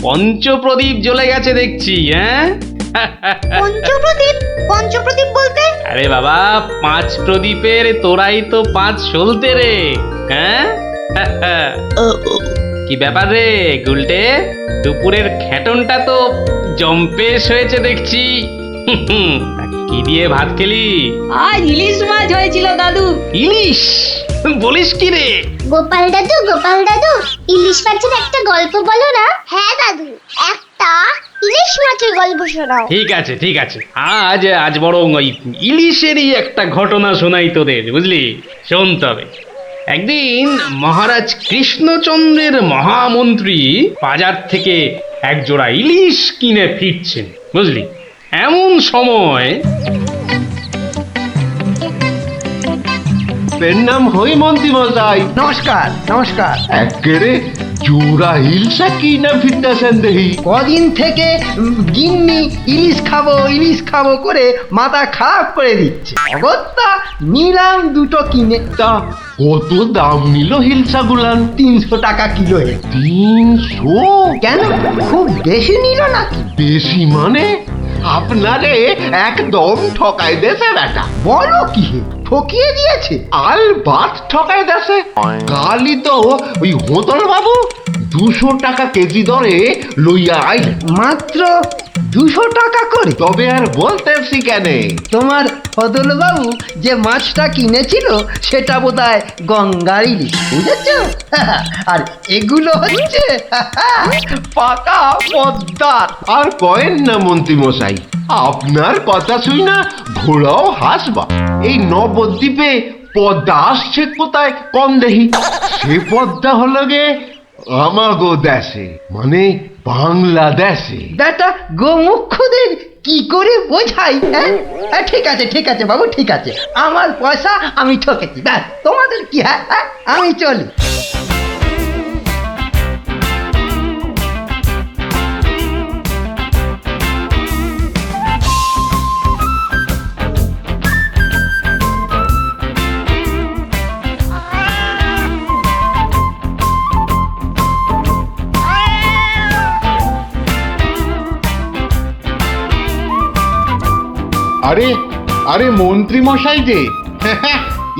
পঞ্চপ্রদীপ জ্বলে গেছে দেখছি। হ্যাঁ, পঞ্চপ্রদীপ? পঞ্চপ্রদীপ বলতে? আরে বাবা, 5 প্রদীপের তোরাই তো 5 সলতে রে। হ্যাঁ, কি ব্যাপার রে গুলটে, দুপুরের খেটনটা তো জম্পেশ হয়েছে দেখছি। কি দিয়ে ভাত খেলি? আজ ইলিশ মাছ হয়েছিল দাদু। ইলিশ? বলিস কি রে? গোপাল দাদু, গোপাল দাদু, ইলিশ মাছের একটা গল্প বলো না। হ্যাঁ দাদু, একটা ইলিশ মাছের গল্প শোনাও। ঠিক আছে ঠিক আছে, আজ বরং ওই ইলিশেরই একটা ঘটনা শোনাই তোদের, বুঝলি? শোন তবে। একদিন মহারাজ কৃষ্ণচন্দ্রের মহামন্ত্রী বাজার থেকে এক জোড়া ইলিশ কিনে ফিরছেন, বুঝলি? এমন সময় নাম হই মন্ত্রী মশাই। নমস্কার নমস্কার। একেরে জোড়া হিলসা কি না ফিরতেছেন দেখি। কদিন থেকে গিন্নি ইলিশ খাবো করে মাথা খারাপ করে দিচ্ছে। অগত্যা নিলাম দুটো কিনে। তা কত দাম নিল হিলসা গুলান? 300 টাকা কিলো। 300? কেন, খুব বেশি নিল নাকি? বেশি মানে? আপনারে একদম ঠকাই দেছে বেটা। বলো কি হে, ঠকিয়ে দিয়েছে? আল বাত ঠকাই দেছে। কালই তো ওই হোতল বাবু 200 টাকা কেজি দরে লইয়া আইল। মাত্র 200 টাকা করে? তবে আর বলতেছি কেন, তোমার ফদল বাবু যে মাছটা কিনেছিল সেটা বোধহয় গঙ্গার ইলিশ, বুঝেছ? আর এগুলো হচ্ছে পাকা পদ্মার। আর কয়েন না মন্ত্রী মশাই, আপনার কথা শুই না ঘোড়াও হাসবা। এই নবদ্বীপে পদ্মা আসছে কোথায় কম দেখি। সে পদ্মা হলো গে আমাগো দেশে, মানে বাংলাদেশে। বেটা গোমুখদের কি করে বোঝাই? ঠিক আছে বাবু, ঠিক আছে। আমার পয়সা আমি ঠকেছি, ব্যাস। তোমাদের কি? হ্যাঁ, আমি চলি। আরে আরে মন্ত্রী মশাই যে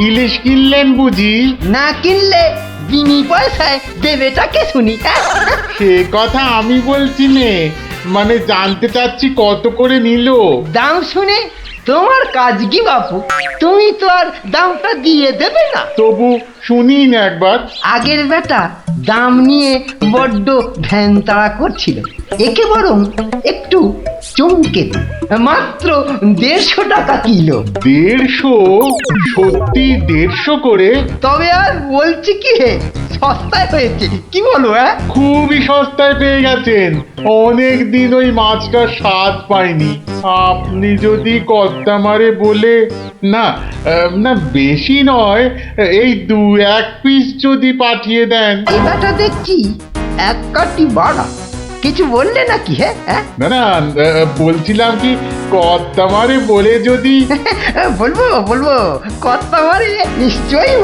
ইলিশ কিনলেন বুঝি? না কিনলে বিনি পয়সায় দেবেটাকে শুনি। সে কথা আমি বলছি নে, মানে জানতে চাচ্ছি কত করে নিল। দাম শুনে তোমার কাজ কি বাপু? তুমি তো আর দামটা দিয়ে দেবে না। তবু শুনি না একবার। আগের বেটা দাম নিয়ে বড্ড ভ্যান তাড়া করছিল, একে বরং একটু চমকে দিই। মাত্র 150 টাকা কিলো। 150? সত্যি 150 করে? তবে আর বলছি কি হে, সস্তায় হয়েছে, কি বলো? খুবই সস্তায় পেয়ে গেছেন। অনেক দিন ওই মাছটার স্বাদ পাইনি। আপনি যদি কর্তা মারে বলে না, না বেশি নয়, এই 2-1 পিস যদি পাঠিয়ে দেন। এই বেটা দেখছি এক কাটি বাড়া। কিছু বললে নাকি? হ্যাঁ, না না, বলছিলাম কি কর্তা মারে বলে যদি। বলবো কথা মারে, নিশ্চয়ই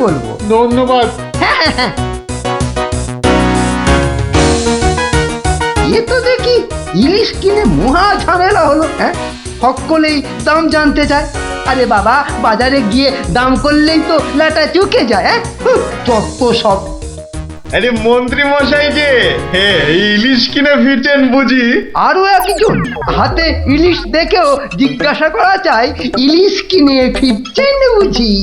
বলবো। ধন্যবাদ। এ তো দেখি ইলিশ কিনে মহা ঝামেলা হলো। সকলেই দাম জানতে চায়। আরে বাবা, বাজারে গিয়ে দাম করলেই তো লাটা চুকে যায়। যত সব। আরে মন্ত্রী মশাই যে ইলিশ কিনে ফিরছেন বুঝি? আরো একজন হাতে ইলিশ দেখেও জিজ্ঞাসা করা চাই, ইলিশ কিনে ফিরছেন বুঝি?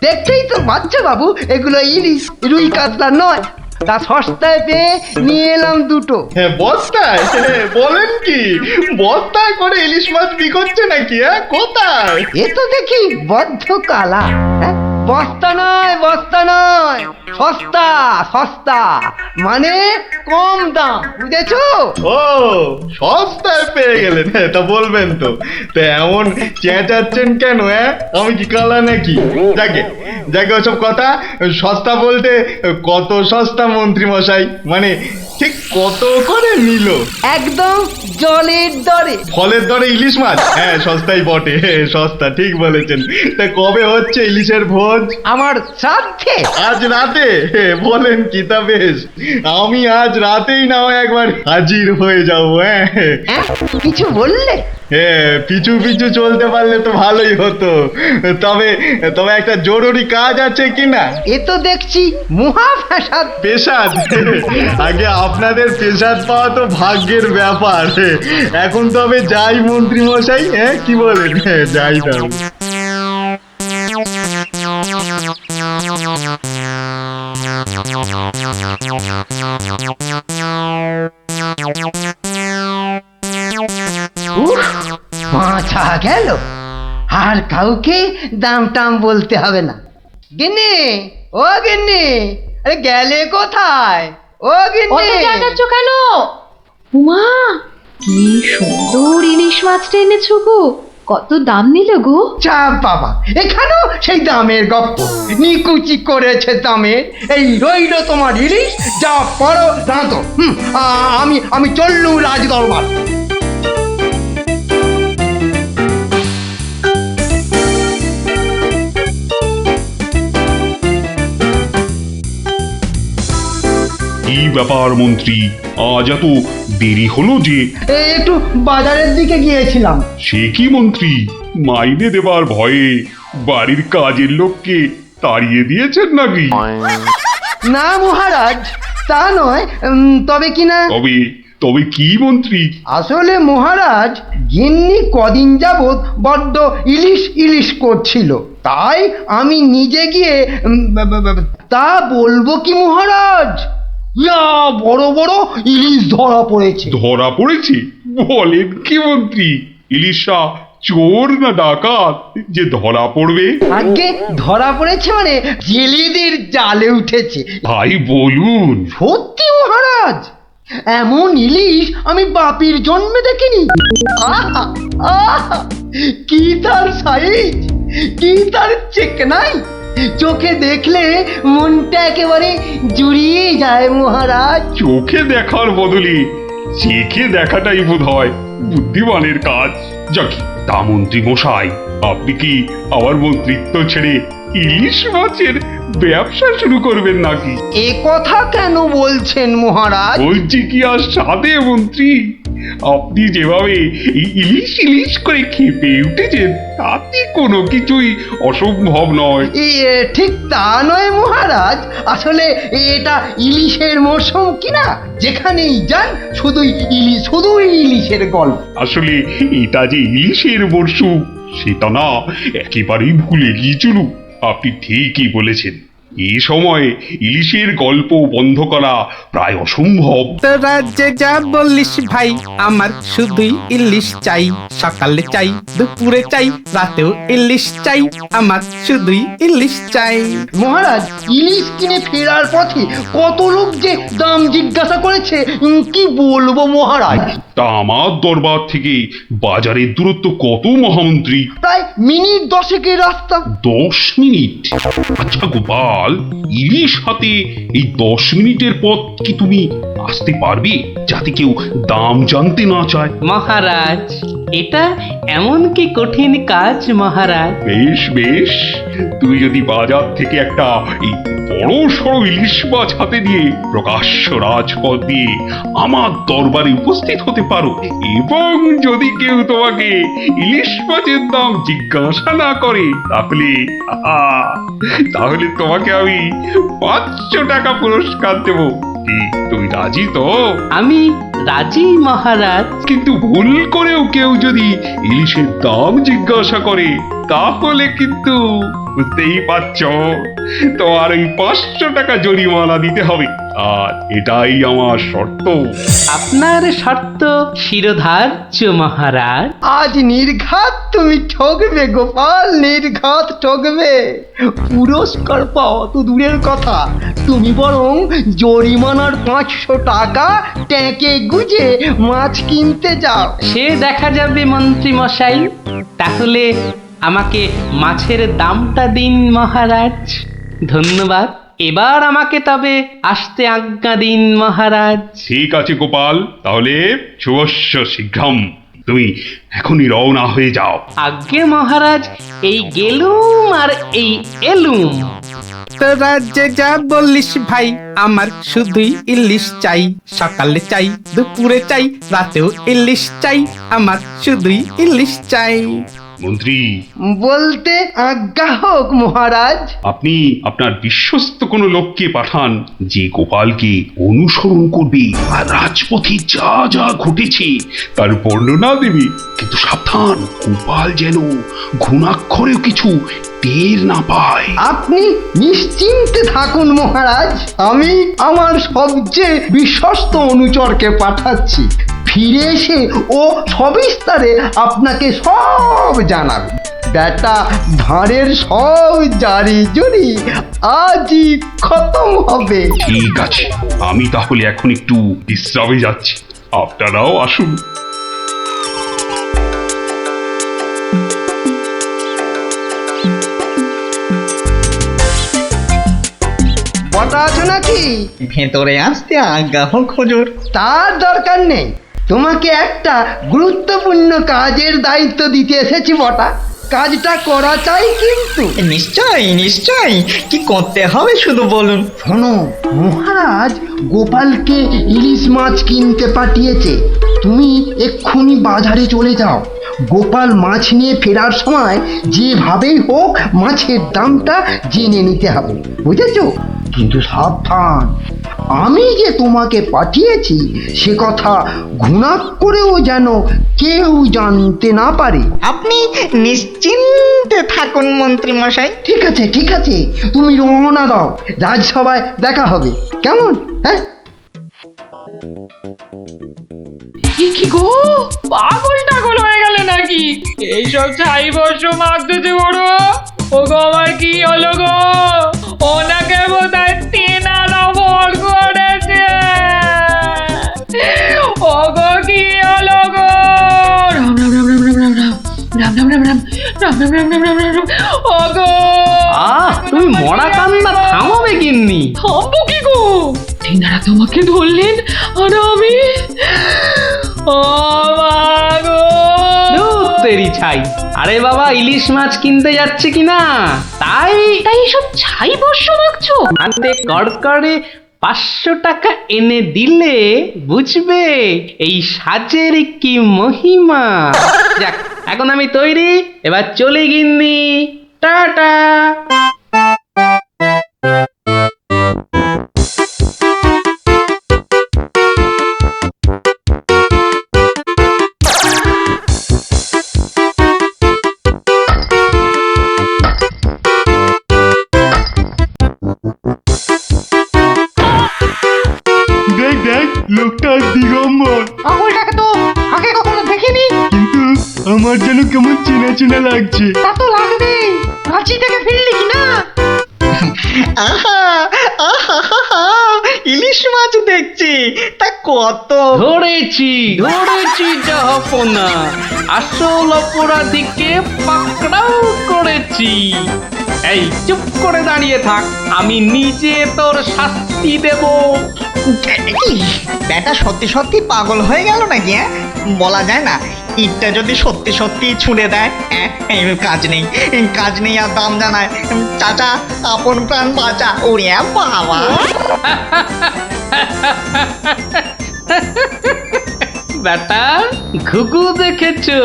দেখতেই তো বাচ্চা বাবু, এগুলো ইলিশ, রুই কাতলা নয়। তা সস্তায় পেয়ে নিয়ে এলাম দুটো। বস্তায়? বলেন কি, বস্তায় করে ইলিশ মাছ বিকোচ্ছে নাকি? কোথায়? এ তো দেখি বদ্ধ কালা। বস্তা নয়, সস্তা, মানে কম দাম, বুঝেছো? ও, সস্তায় পেয়ে গেলেন? তা বলবেন তো। তা এমন চেঁচাচ্ছেন কেন? আমি কি কালা নাকি? যাকে ওসব কথা। সস্তা বলতে কত সস্তা মন্ত্রী মশাই? মানে ঠিক কত করে নিল? একদম জলের দরে। ফলের দরে ইলিশ মাছ? হ্যাঁ, সস্তাই বটে, সস্তা, ঠিক বলেছেন। তা কবে হচ্ছে ইলিশের ভোজ? আমার শ্রাদ্ধে। আজ রাতে? বলেন কি, তা বেশ, আমি আজ রাতেই না হয় একবার হাজির হয়ে যাবো। হ্যাঁ হ্যাঁ, কিছু বললে? হ্যাঁ, পিছু পিছু চলতে পারলে তো ভালোই হতো। তবে তবে একটা জরুরি কাজ আছে কিনা? এ তো দেখছি মহা ফ্যাসাদ। পেশাদ? আগে আপনাদের পেশাদ পাওয়া তো ভাগ্যের ব্যাপার। এখন তবে যাই মন্ত্রী মশাই, হ্যাঁ কি বলেন? হ্যাঁ, যাই তবে। উফ, মাথা গেল। আর কাউকে দাম টাম বলতে হবে না। গিন্নি, ও গিন্নি, আরে গেলে কোথায়? ও গিন্নি, কেন? উমা, কি সুন্দর ইলিশ মাছটা এনেছো গো! কত দাম নিল গো? চাপ বাবা, এখানেও সেই দামের গপ্প। নিকুচি করেছে দামে। এই রইল তোমার ইলিশ, যা পড়ো রাঁধো। আমি চললুম রাজ দরবার। কি ব্যাপার মন্ত্রী, আজ এত দেরি হলো যে? একটু বাজারের দিকে গিয়েছিলাম। সে কি মন্ত্রী, মাইনে দেবার ভয়ে বাড়ির কাজের লোককে তাড়িয়ে দিয়েছেন নাকি? না মহারাজ, তা নয়। তবে কি না, তবে তবে কি মন্ত্রী? আসলে মহারাজ, গিন্নি কদিন যাবৎ বড্ড ইলিশ ইলিশ করছিল, তাই আমি নিজে গিয়ে তা বলবো কি মহারাজ, ইয়া বড় বড় ইলিশ ধরা পড়েছে। ধরা পড়েছে? বলেন কি মন্ত্রী, ইলিশা চোর না ডাকাত যে ধরা পড়বে? আগে ধরা পড়েছে মানে জেলেদের জালে উঠেছে। ভাই বলুন। সত্যি মহারাজ, এমন ইলিশ আমি বাপির জন্মে দেখিনি। আহা, আহা, কি তার সাইজ, কি তার চেকনাই, চোখে দেখলে মনটা একেবারে জুড়িয়ে যায় মহারাজ। চোখে দেখার বদলে চেখে দেখাটাই বোধ হয় বুদ্ধিমানের কাজ। যাকি, তা মন্ত্রী মশাই, আপনি কি আমার মন্ত্রিত্ব ছেড়ে ইলিশ মাছের ব্যবসা শুরু করবেন নাকি? এ কথা কেন বলছেন মহারাজ? বলছি কি আর সাধে মন্ত্রী, আপনি যেভাবে এই ইলিশ ইলিশ করে খেপে উঠেছেন, তাতে কোনো কিছুই অসম্ভব নয়। ঠিক তা নয় মহারাজ, আসলে এটা ইলিশের মরশুম কিনা, যেখানেই যান শুধুই ইলিশ, শুধুই ইলিশের গল্প। আসলে এটা যে ইলিশের মরশুম সেটা না একেবারেই ভুলে গিয়েছিল। আপনি ঠিকই বলেছেন, এই সময়ে ইলিশের গল্প বন্ধ করা প্রায় অসম্ভব। তো রাজ্যে যা বললিস ভাই, আমার শুধুই ইলিশ চাই। সকালে চাই, দুপুরে চাই, রাতেও ইলিশ চাই। আমার শুধুই ইলিশ চাই। মহারাজ, ইলিশ কিনে ফেরার পথে কত লোক যে দাম জিজ্ঞাসা করেছে, কি বলবো মহারাজ। তা আমার দরবার থেকে বাজারের দূরত্ব কত মহামন্ত্রী? প্রায় মিনিট 10 রাস্তা। 10 মিনিট? আচ্ছা গোপাল, ইলিশ হাতে এই 10 মিনিটের পথ কি তুমি আসতে পারবে, যাতে কেউ দাম জানতে না চায়? মহারাজ, এটা এমন কি কঠিন কাজ মহারাজ? বেশ বেশ, তুমি যদি বাজার থেকে একটা এই বড় সড়ো ইলিশ মাছ হাতে নিয়ে প্রকাশ্য রাজপথ দিয়ে আমার দরবারে উপস্থিত হতে পারো, এবং যদি কেউ তোমাকে ইলিশ মাছের দাম জিজ্ঞাসা না করে, তাহলে তাহলে তোমাকে আমি 500 টাকা পুরস্কার দেব। কি তুমি রাজি তো? আমি রাজি মহারাজ। কিন্তু ভুল করেও কেউ যদি ইলিশের দাম জিজ্ঞাসা করে, তাহলে কিন্তু বুঝতেই পারছ, তোমার ওই 500 টাকা জরিমানা দিতে হবে। আর এটাই আমার শর্ত। আপনার শর্ত শিরোধার্য মহারাজ। আজ নির্ঘাত তুমি ঠকবে গোপাল, নির্ঘাত ঠকবে। পুরস্কার পাওয়া তো দূরের কথা, তুমি বরং জরিমানার 500 টাকা ট্যাঁকে গুজে মাছ কিনতে যাও। সে দেখা যাবে মন্ত্রী মশাই। তাহলে আমাকে মাছের দামটা দিন মহারাজ। ধন্যবাদ। এবার আমাকে তবে আসতে আজ্ঞা দিন মহারাজ। ঠিক আছে গোপাল, তাহলে শুভস্য শীঘ্রম। তুমি এখনই রওনা হয়ে যাও। আজ্ঞে মহারাজ, এই গেলুম আর এই এলুম। তোরা যে যা বললিস ভাই, আমার শুধুই ইলিশ চাই। সকালে চাই, দুপুরে চাই, রাতেও ইলিশ চাই। আমার শুধুই ইলিশ চাই। মন্ত্রী, বলতে আজ্ঞা হোক মহারাজ। আপনি আপনার বিশ্বস্ত কোনো লোককে পাঠান যে গোপালকে অনুসরণ করবে আর রাজপথে যা যা ঘটেছে তার বর্ণনা দেবে। কিন্তু সাবধান, গোপাল যেন ঘুণাক্ষরেও কিছু টের না পায়। আপনি নিশ্চিন্তে থাকুন মহারাজ, আমি আমার সবচেয়ে বিশ্বস্ত অনুচরকে পাঠাচ্ছি। ফিরে এসে ও সবিস্তারে আপনাকে সব জানাবে। বেটা ভাঁড়ের সব জারি জুরি আজই খতম হবে। ঠিক আছে, আমি তাহলে এখন একটু বিশ্রামে যাচ্ছি, আপনারাও আসুন। বটা আছো নাকি? ভেতরে আসতে আজ্ঞা হোক হুজুর। তার দরকার নেই, তোমাকে একটা গুরুত্বপূর্ণ কাজের দায়িত্ব দিতে এসেছি বটা। কাজটা করা চাই কিন্তু। নিশ্চয়ই নিশ্চয়ই, কি করতে হবে শুধু বলুন। শোনো, মহারাজ গোপালকে ইলিশ মাছ কিনতে পাঠিয়েছে। তুমি এক্ষুনি বাজারে চলে যাও। গোপাল মাছ নিয়ে ফেরার সময় যেভাবেই হোক মাছের দামটা জেনে নিতে হবে, বুঝেছো? কিন্তু সাবধান, আমি যে তোমাকে পাঠিয়েছি সে কথা ঘুণাক্ষরেও যেন কেউ জানতে না পারে। আপনি নিশ্চিন্তে থাকুন মন্ত্রী মশাই। ঠিক আছে ঠিক আছে, তুমি রওনা দাও, রাজসভায় দেখা হবে, কেমন? হ্যাঁ, কি গো, পাগল টাগল হয়ে গেলে নাকি? এইসব ছাই বর্ষ মাখতেছে বড়। ও গো, আমার কি হলো গো? ওনাকে বোধহয় তেনারা ভর করেছে। ও গো, কি হলো গো? রাম রাম রাম রাম রাম রাম রাম রাম রাম রাম রাম রাম রাম রাম রাম রাম রাম। ও গো, তুমি মরা কান্না থামাবে গিন্নি? থামবো কি গো? তেনারা তোমাকে ধরলেন আর আমি, ও মা গো। ধুর তেরি ছাই। আরে বাবা, ইলিশ মাছ কিনতে যাচ্ছে কিনা, তাই তাই সব ছাই বর্ষ মাখছো? হাতে কড়কড়ে 500 টাকা এনে দিলে বুঝবে এই সাজের কি মহিমা। যাক, এখন আমি তৈরি, এবার চলে গিন্নি, টাটা। দেখ দেখ, লোকটা দিগম্বর, পাগলটাকে তো আগে কখনো দেখিনি। কিন্তু আমার যেন কেমন চেনা চেনা লাগছে। তা তো লাগবেই, রাঁচি থেকে ফিরলি কি না? আহা আহা আহা, ইলিশ মাছ দেখছি, তা কত। ধরেছি ধরেছি জাহাপনা, আসল অপরাধীকে পাকড়াও করেছি। এই চুপ করে দাঁড়িয়ে থাক, আমি নিজে তোর শাস্তি দেব। কি ব্যাটা সত্যি সত্যি পাগল হয়ে গেল নাকি? বলা যায় না, ইটটা যদি সত্যি সত্যি ছুঁড়ে দেয়, এই কাজ নেই আর দাম জানায়। চাচা, আপন প্রাণ বাঁচা। ওরে বাবা, বেটা, ঘুঘু দেখেছো?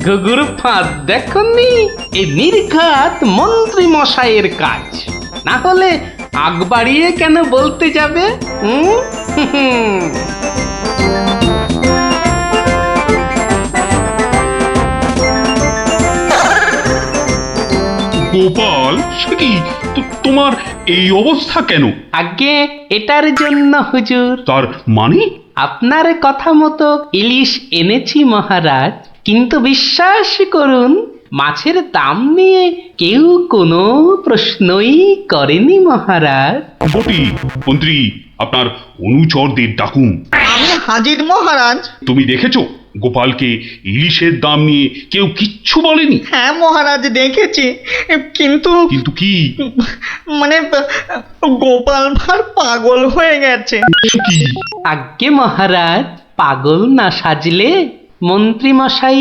ঘুঘুর ফাঁদ দেখনি? এই নির্ঘাত মন্ত্রী মশাইয়ের কাজ, না হলে আগ বাড়িয়ে কেন বলতে যাবে? গোপাল, সে কি তোমার এই অবস্থা কেন? আগে এটার জন্য হুজুর, তার মানে? আপনার কথা মতো ইলিশ এনেছি মহারাজ, কিন্তু বিশ্বাস করুন মাছের দাম নিয়ে কেউ কোনো প্রশ্নই করেনি মহারাজ। বটি, মন্ত্রী, আপনার অনুচরদের ডাকুন। আমি হাজির মহারাজ। তুমি দেখেছো গোপালকে ইলিশের দাম নিয়ে কেউ কিচ্ছু বলেনি? হ্যাঁ মহারাজ দেখেছি, কিন্তু কিন্তু কি? মানে গোপাল ভাঁড় পাগল হয়ে গেছে। সে কি? আজ্ঞে মহারাজ, পাগল না সাজলে মন্ত্রী মশাই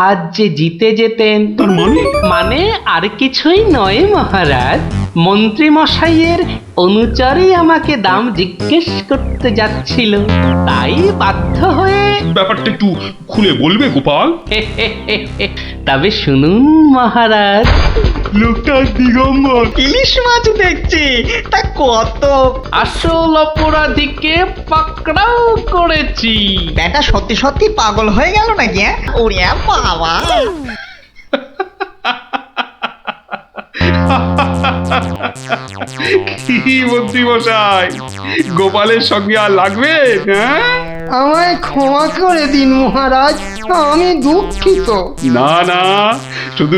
আজ যে জিতে যেতেন। তার মানে? মানে আর কিছুই নয় মহারাজ, মন্ত্রী মশাইয়ের অনুচরই আমাকে দাম জিজ্ঞেস করতে যাচ্ছিল, তাই বাধ্য হয়ে ব্যাপারটা একটু খুলে বলবে গোপাল? তবে শুনুন মহারাজ। লোকটা দিগম্বর। ইলিশ মাছ দেখছি, তা কত? আসল অপরাধীকে পাকড়াও করেছি। ব্যাটা সত্যি সত্যি পাগল হয়ে গেল নাকি? ওরে বাবা! কি মন্ত্রী মশাই, গোপালের সঙ্গে আর লাগবে? হ্যাঁ, আমায় ক্ষমা করে দিন মহারাজ, আমি দুঃখিত। না না, শুধু